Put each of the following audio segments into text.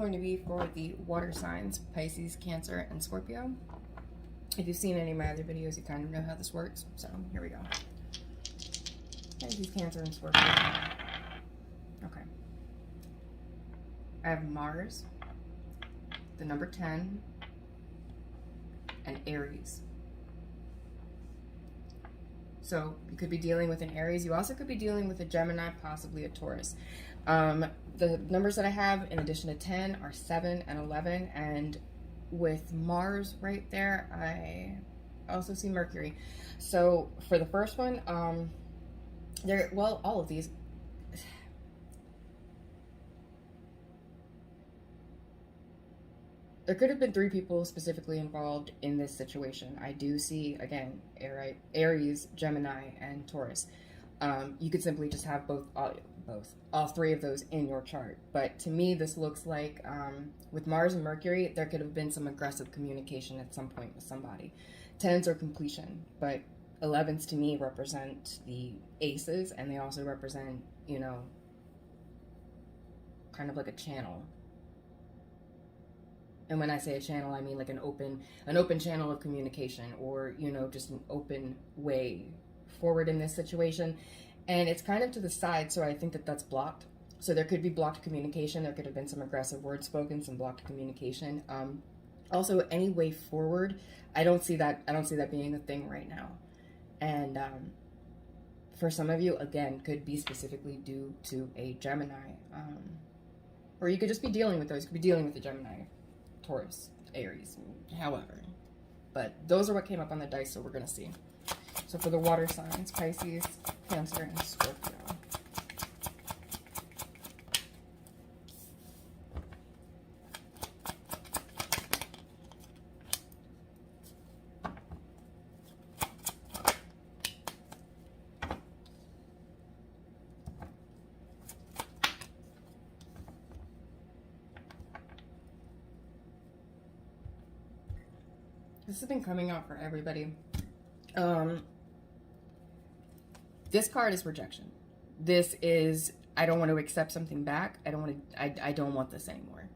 going to be for the water signs, Pisces, Cancer, and Scorpio. If you've seen any of my other videos, you kind of know how this works. So here we go. Pisces, Cancer, and Scorpio. Okay. I have Mars, the number 10, and Aries. So you could be dealing with an Aries. You also could be dealing with a Gemini, possibly a Taurus. The numbers that I have, in addition to 10, are 7 and 11. And with Mars right there, I also see Mercury. So for the first one, all of these. There could have been 3 people specifically involved in this situation. I do see, again, Aries, Gemini, and Taurus. You could simply just have all 3 of those in your chart. But to me, this looks like with Mars and Mercury, there could have been some aggressive communication at some point with somebody. 10s are completion, but 11s to me represent the aces, and they also represent, you know, kind of like a channel. And when I say a channel, I mean like an open channel of communication, or, you know, just an open way forward in this situation. And it's kind of to the side, so I think that that's blocked. So there could be blocked communication. There could have been some aggressive words spoken, some blocked communication. Also, any way forward, I don't see that being a thing right now. And for some of you, again, could be specifically due to a Gemini. Or you could just be dealing with those. You could be dealing with a Gemini, Taurus, Aries, however. But those are what came up on the dice, so we're going to see. So for the water signs, Pisces, Cancer, and Scorpio. This has been coming out for everybody. This card is rejection. This is, I don't want to accept something back. I don't want this anymore.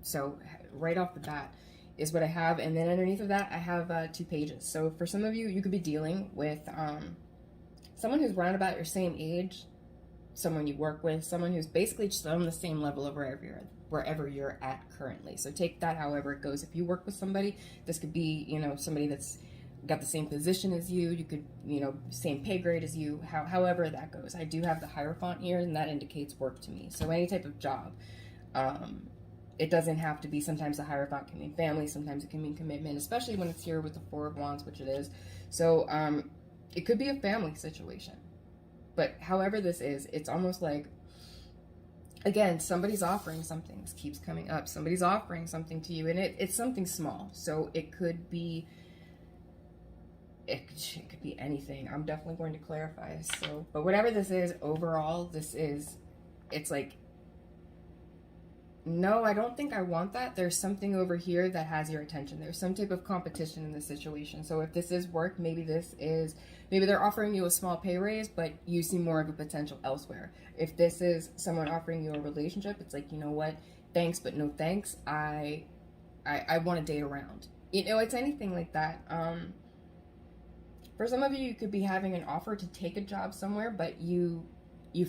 So right off the bat is what I have. And then underneath of that, I have 2 pages. So for some of you, you could be dealing with someone who's around about your same age, someone you work with, someone who's basically just on the same level of wherever you're at currently. So take that however it goes. If you work with somebody, this could be, you know, somebody that's got the same position as you. You could, you know, same pay grade as you, however that goes. I do have the Hierophant here, and that indicates work to me. So any type of job. It doesn't have to be, sometimes the Hierophant can mean family, sometimes it can mean commitment, especially when it's here with the 4 of Wands, which it is. So it could be a family situation. But however this is, it's almost like, again, somebody's offering something. This keeps coming up. Somebody's offering something to you, and it's something small. So it could be, it could be anything. I'm definitely going to clarify. So, but whatever this is, overall, it's like, no, I don't think I want that. There's something over here that has your attention. There's some type of competition in this situation. So if this is work, maybe they're offering you a small pay raise, but you see more of a potential elsewhere. If this is someone offering you a relationship, it's like, you know what, thanks, but no thanks. I want to date around. You know, it's anything like that. For some of you, you could be having an offer to take a job somewhere, but you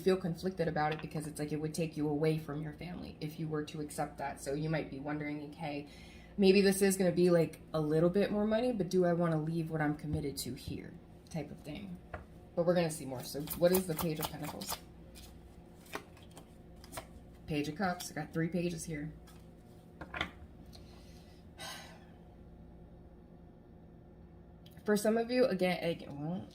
feel conflicted about it because it's like it would take you away from your family if you were to accept that. So you might be wondering, hey, maybe this is going to be like a little bit more money, but do I want to leave what I'm committed to here, type of thing. But we're going to see more. So what is the Page of Pentacles? Page of Cups. I got 3 pages here. For some of you, again, well,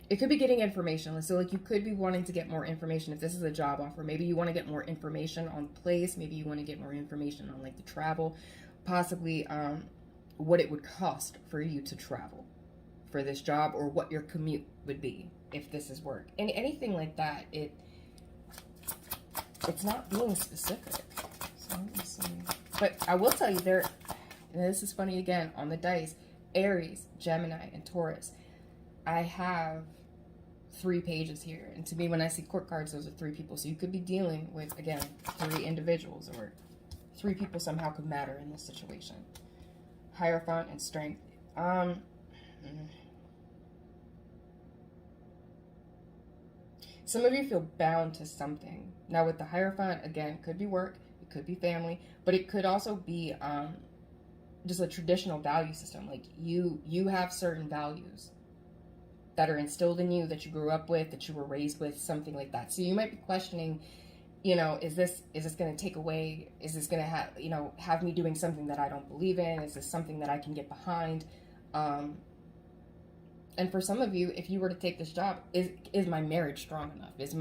it could be getting information. So like you could be wanting to get more information if this is a job offer. Maybe you want to get more information on the place. Maybe you want to get more information on like the travel, possibly what it would cost for you to travel for this job, or what your commute would be if this is work. And anything like that, it's not being specific. So let me see. But I will tell you, and this is funny again, on the dice, Aries, Gemini, and Taurus, I have 3 pages here. And to me, when I see court cards, those are 3 people. So you could be dealing with, again, 3 individuals, or 3 people somehow could matter in this situation. Hierophant and Strength. Some of you feel bound to something. Now with the Hierophant, again, it could be work, it could be family, but it could also be just a traditional value system. Like you have certain values that are instilled in you, that you grew up with, that you were raised with, something like that. So you might be questioning, you know, is this going to take away, is this going to have, you know, have me doing something that I don't believe in? Is this something that I can get behind? And for some of you, if you were to take this job, is my marriage strong enough? Is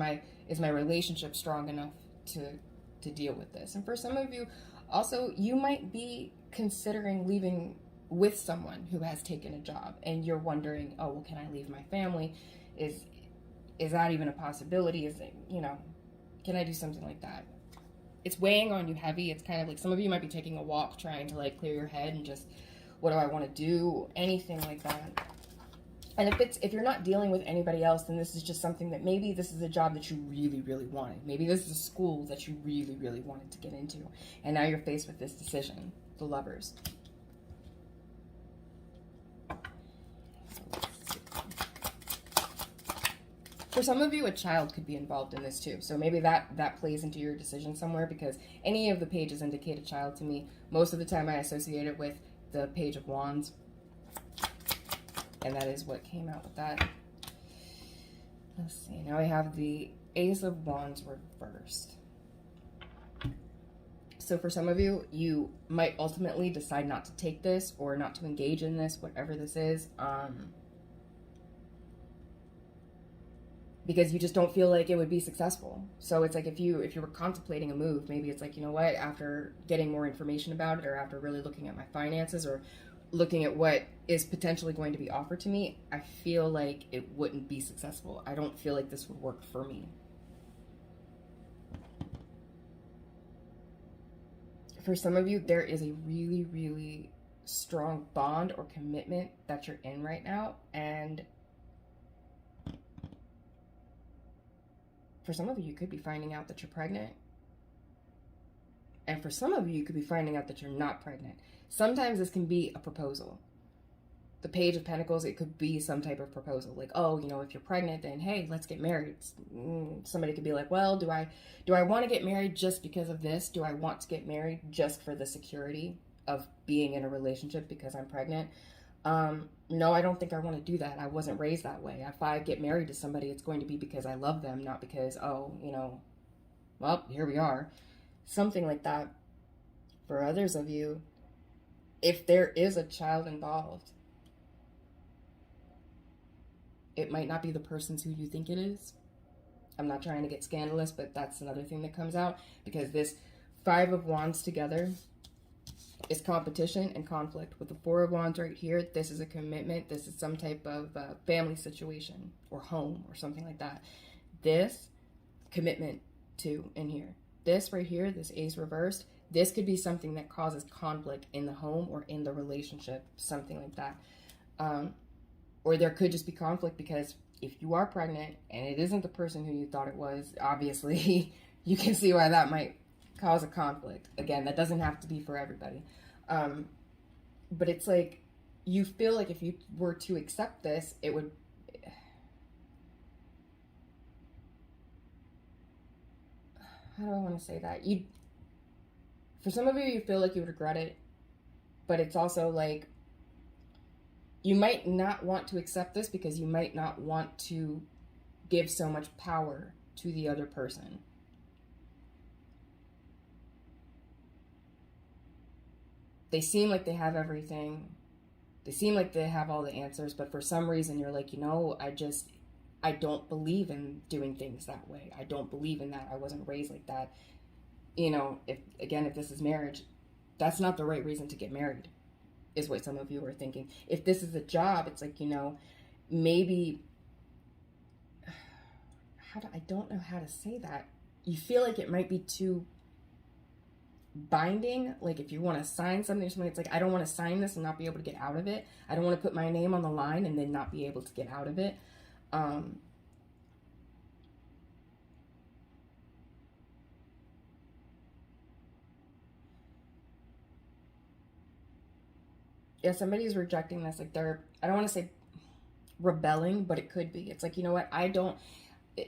my relationship strong enough to deal with this? And for some of you, also, you might be considering leaving with someone who has taken a job, and you're wondering, oh, well, can I leave my family? Is that even a possibility? Is it, you know, can I do something like that? It's weighing on you heavy. It's kind of like some of you might be taking a walk, trying to like clear your head and just, what do I want to do? Anything like that. And if you're not dealing with anybody else, then this is just something that maybe this is a job that you really, really wanted. Maybe this is a school that you really, really wanted to get into. And now you're faced with this decision, the Lovers. For some of you, a child could be involved in this too. So maybe that plays into your decision somewhere, because any of the pages indicate a child to me. Most of the time I associate it with the Page of Wands. And that is what came out with that. Let's see. Now I have the Ace of Wands reversed. So for some of you, you might ultimately decide not to take this or not to engage in this, whatever this is, because you just don't feel like it would be successful. So it's like if you were contemplating a move, maybe it's like, you know what, after getting more information about it, or after really looking at my finances, or looking at what is potentially going to be offered to me, I feel like it wouldn't be successful. I don't feel like this would work for me. For some of you, there is a really, really strong bond or commitment that you're in right now. And for some of you, you could be finding out that you're pregnant. And for some of you, you could be finding out that you're not pregnant. Sometimes this can be a proposal. The Page of Pentacles, it could be some type of proposal. Like, oh, you know, if you're pregnant, then hey, let's get married. Somebody could be like, well, do I want to get married just because of this? Do I want to get married just for the security of being in a relationship because I'm pregnant? No, I don't think I want to do that. I wasn't raised that way. If I get married to somebody, it's going to be because I love them, not because, oh, you know, well, here we are. Something like that. For others of you, if there is a child involved, it might not be the person's who you think it is. I'm not trying to get scandalous, but that's another thing that comes out, because this 5 of Wands together is competition and conflict. With the 4 of Wands right here, this is a commitment. This is some type of family situation or home or something like that. This commitment to in here. This right here, this Ace reversed, this could be something that causes conflict in the home or in the relationship, something like that. Or there could just be conflict because if you are pregnant and it isn't the person who you thought it was, obviously you can see why that might cause a conflict. Again, that doesn't have to be for everybody. But it's like, you feel like if you were to accept this, it would... How do I want to say that? For some of you, you feel like you would regret it, but it's also like, you might not want to accept this because you might not want to give so much power to the other person. They seem like they have everything. They seem like they have all the answers, but for some reason you're like, you know, I don't believe in doing things that way. I don't believe in that. I wasn't raised like that. You know, if this is marriage, that's not the right reason to get married, is what some of you are thinking. If this is a job, it's like, you know, maybe, I don't know how to say that. You feel like it might be too binding. Like if you want to sign something or something, it's like, I don't want to sign this and not be able to get out of it. I don't want to put my name on the line and then not be able to get out of it. Yeah, somebody's rejecting this. Like they're, I don't want to say rebelling, but it could be. It's like, you know what? I don't,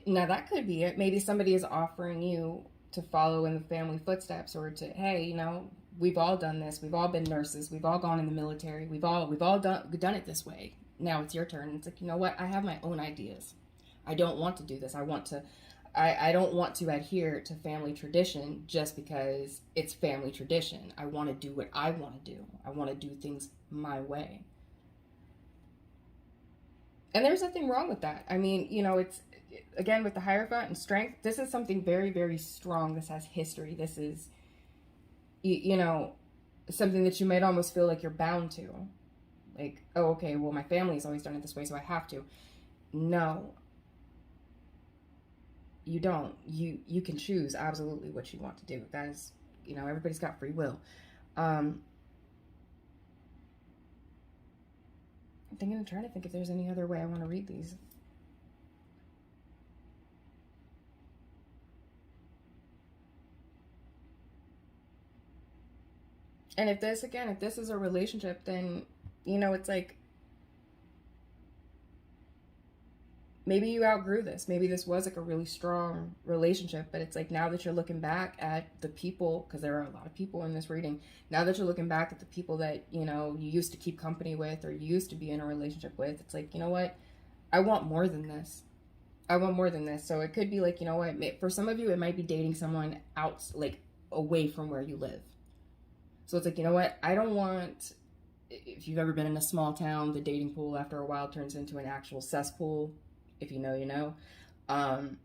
now that could be it. Maybe somebody is offering you to follow in the family footsteps, or to, hey, you know, we've all done this. We've all been nurses. We've all gone in the military. We've all done it this way. Now it's your turn. It's like, you know what? I have my own ideas. I don't want to do this. I don't want to adhere to family tradition just because it's family tradition. I want to do what I want to do. I want to do things my way. And there's nothing wrong with that. I mean, you know, it's, again, with the Hierophant and strength, this is something very, very strong. This has history. This is, you know, something that you might almost feel like you're bound to. Like, oh, okay, well, my family's always done it this way, so I have to. No. You don't. You can choose absolutely what you want to do. That is, you know, everybody's got free will. I'm trying to think if there's any other way I want to read these. And if this is a relationship, then, you know, it's like, maybe you outgrew this. Maybe this was like a really strong relationship, but it's like, now that you're looking back at the people, because there are a lot of people in this reading, now that you're looking back at the people that, you know, you used to keep company with, or you used to be in a relationship with, it's like, you know what? I want more than this. I want more than this. So it could be like, you know what? For some of you, it might be dating someone out, like, away from where you live. So it's like, you know what? I don't want, if you've ever been in a small town, the dating pool after a while turns into an actual cesspool. If you know, you know. And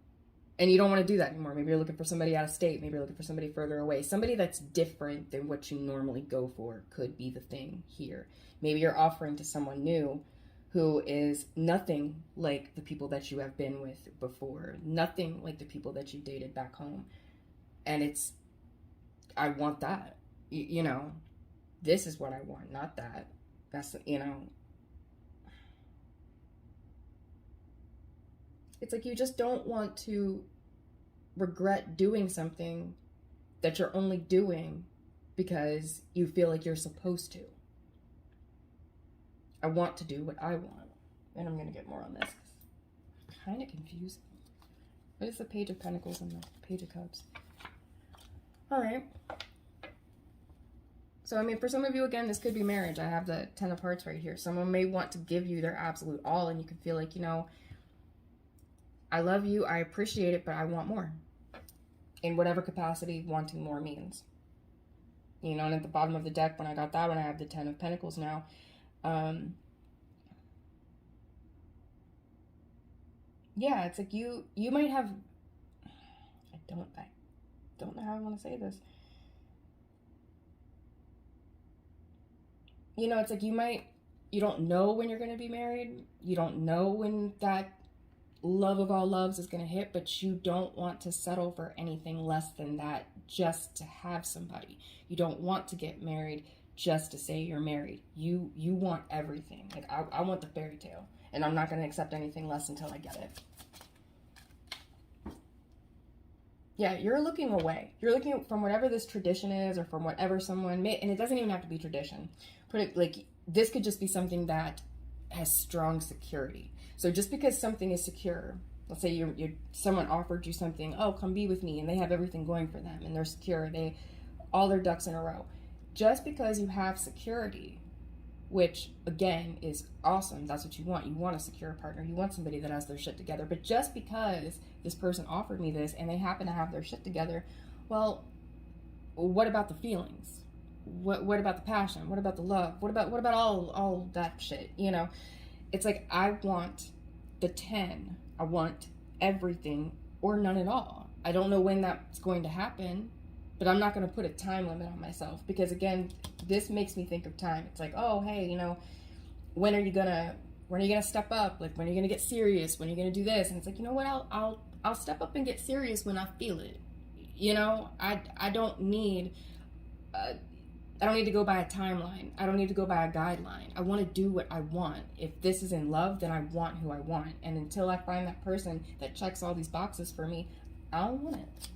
you don't want to do that anymore. Maybe you're looking for somebody out of state. Maybe you're looking for somebody further away. Somebody that's different than what you normally go for could be the thing here. Maybe you're offering to someone new who is nothing like the people that you have been with before. Nothing like the people that you dated back home. And it's, I want that. You know, this is what I want, not that. That's, you know. It's like, you just don't want to regret doing something that you're only doing because you feel like you're supposed to. I want to do what I want. And I'm going to get more on this. Kind of confusing. What is the Page of Pentacles and the Page of Cups? All right. So, I mean, for some of you, again, this could be marriage. I have the Ten of Hearts right here. Someone may want to give you their absolute all, and you can feel like, you know, I love you, I appreciate it, but I want more. In whatever capacity wanting more means. You know, and at the bottom of the deck, when I got that one, I have the Ten of Pentacles now. Yeah, it's like you might have, I don't know how I want to say this. You know, it's like you don't know when you're going to be married. You don't know when that love of all loves is going to hit, but you don't want to settle for anything less than that just to have somebody. You don't want to get married just to say you're married. You want everything. Like, I want the fairy tale, and I'm not going to accept anything less until I get it. Yeah, you're looking away. You're looking from whatever this tradition is, or from whatever someone made, and it doesn't even have to be tradition. Put it like, this could just be something that has strong security. So just because something is secure, let's say someone offered you something, oh, come be with me, and they have everything going for them, and they're secure, all their ducks in a row. Just because you have security, which again is awesome, that's what you want. You want a secure partner. You want somebody that has their shit together. But just because this person offered me this and they happen to have their shit together, well, what about the feelings? What about the passion? What about the love? What about all that shit? You know, it's like, I want the 10. I want everything or none at all. I don't know when that's going to happen, but I'm not going to put a time limit on myself, because again, this makes me think of time. It's like, oh, hey, you know, when are you gonna step up? Like, when are you gonna get serious? When are you gonna do this? And it's like, you know what? I'll step up and get serious when I feel it. You know, I don't need to go by a timeline. I don't need to go by a guideline. I want to do what I want. If this is in love, then I want who I want. And until I find that person that checks all these boxes for me, I don't want it.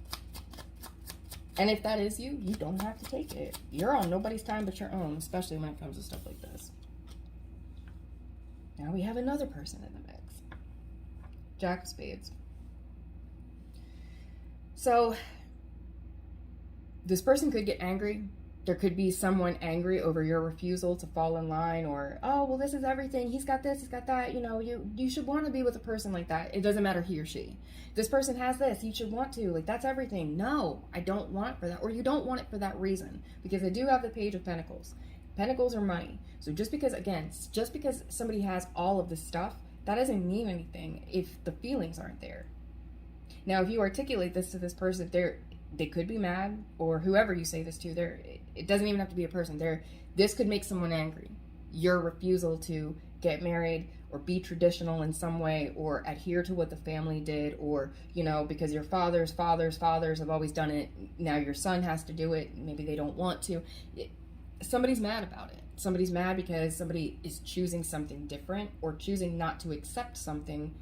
And if that is you, you don't have to take it. You're on nobody's time but your own, especially when it comes to stuff like this. Now we have another person in the mix. Jack of Spades. So this person could get angry. There could be someone angry over your refusal to fall in line, or, oh, well, this is everything. He's got this, he's got that. You know, you should want to be with a person like that. It doesn't matter he or she. This person has this. You should want to. Like, that's everything. No, I don't want it for that. Or you don't want it for that reason. Because I do have the Page of Pentacles. Pentacles are money. So just because, again, just because somebody has all of this stuff, that doesn't mean anything if the feelings aren't there. Now, if you articulate this to this person, they could be mad, or whoever you say this to, it doesn't even have to be a person. This could make someone angry. Your refusal to get married or be traditional in some way, or adhere to what the family did, or, you know, because your fathers have always done it, now your son has to do it, maybe they don't want to. Somebody's mad about it. Somebody's mad because somebody is choosing something different, or choosing not to accept something,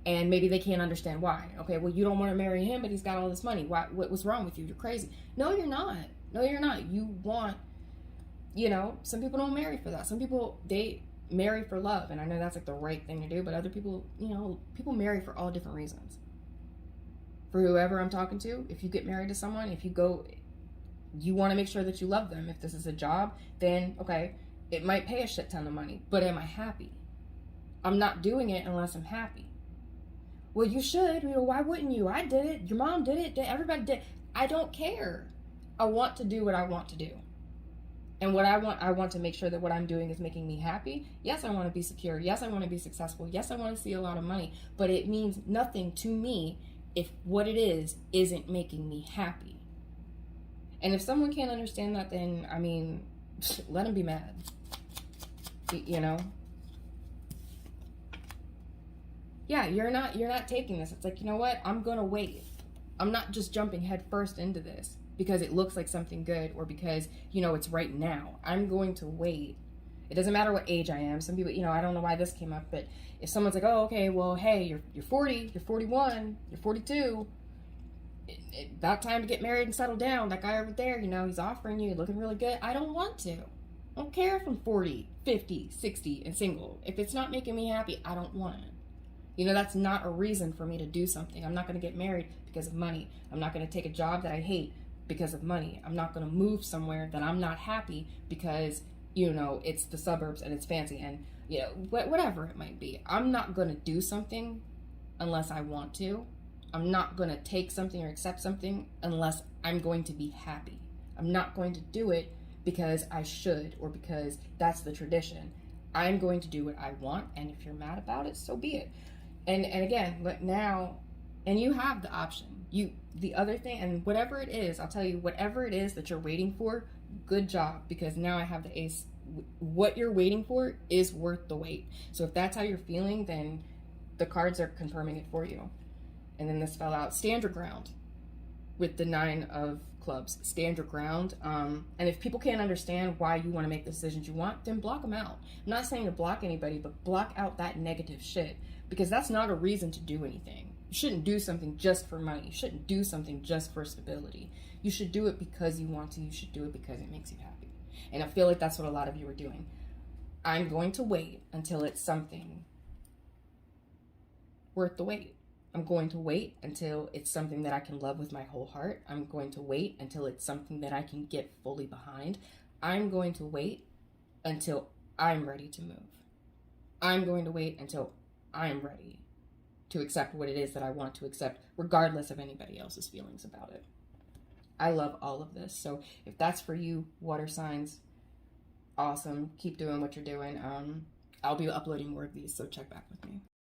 and maybe they can't understand why. Okay, well, you don't want to marry him, but he's got all this money. What's wrong with you? You're crazy. No, you're not. No, you're not. You want, you know, some people don't marry for that. Some people, they marry for love. And I know that's like the right thing to do, but other people, you know, people marry for all different reasons. For whoever I'm talking to, if you get married to someone, if you go, you want to make sure that you love them. If this is a job, then, okay, it might pay a shit ton of money, but am I happy? I'm not doing it unless I'm happy. Well, you should. You know, why wouldn't you? I did it. Your mom did it. Everybody did. I don't care. I want to do what I want to do. And what I want to make sure that what I'm doing is making me happy. Yes, I want to be secure. Yes, I want to be successful. Yes, I want to see a lot of money. But it means nothing to me if what it is isn't making me happy. And if someone can't understand that, then, I mean, let them be mad. You know? Yeah, you're not taking this. It's like, you know what? I'm going to wait. I'm not just jumping head first into this because it looks like something good, or because, you know, it's right now. I'm going to wait. It doesn't matter what age I am. Some people, you know, I don't know why this came up, but if someone's like, oh, okay, well, hey, you're 40, you're 41, you're 42, about time to get married and settle down. That guy over there, you know, he's offering you, looking really good. I don't want to. I don't care if I'm 40, 50, 60 and single. If it's not making me happy, I don't want it. You know, that's not a reason for me to do something. I'm not going to get married because of money. I'm not going to take a job that I hate because of money. I'm not going to move somewhere that I'm not happy because, you know, it's the suburbs and it's fancy and, you know, whatever it might be. I'm not going to do something unless I want to. I'm not going to take something or accept something unless I'm going to be happy. I'm not going to do it because I should or because that's the tradition. I'm going to do what I want, and if you're mad about it, so be it. And again, but now, and you have the option. The other thing, and whatever it is, I'll tell you, whatever it is that you're waiting for, good job, because now I have the ace. What you're waiting for is worth the wait. So if that's how you're feeling, then the cards are confirming it for you. And then this fell out. Stand your ground with the 9 of clubs. Stand your ground. And if people can't understand why you want to make the decisions you want, then block them out. I'm not saying to block anybody, but block out that negative shit. Because that's not a reason to do anything. You shouldn't do something just for money. You shouldn't do something just for stability. You should do it because you want to. You should do it because it makes you happy. And I feel like that's what a lot of you are doing. I'm going to wait until it's something worth the wait. I'm going to wait until it's something that I can love with my whole heart. I'm going to wait until it's something that I can get fully behind. I'm going to wait until I'm ready to move. I'm going to wait until I'm ready to accept what it is that I want to accept, regardless of anybody else's feelings about it. I love all of this. So if that's for you, water signs, awesome. Keep doing what you're doing. I'll be uploading more of these, so check back with me.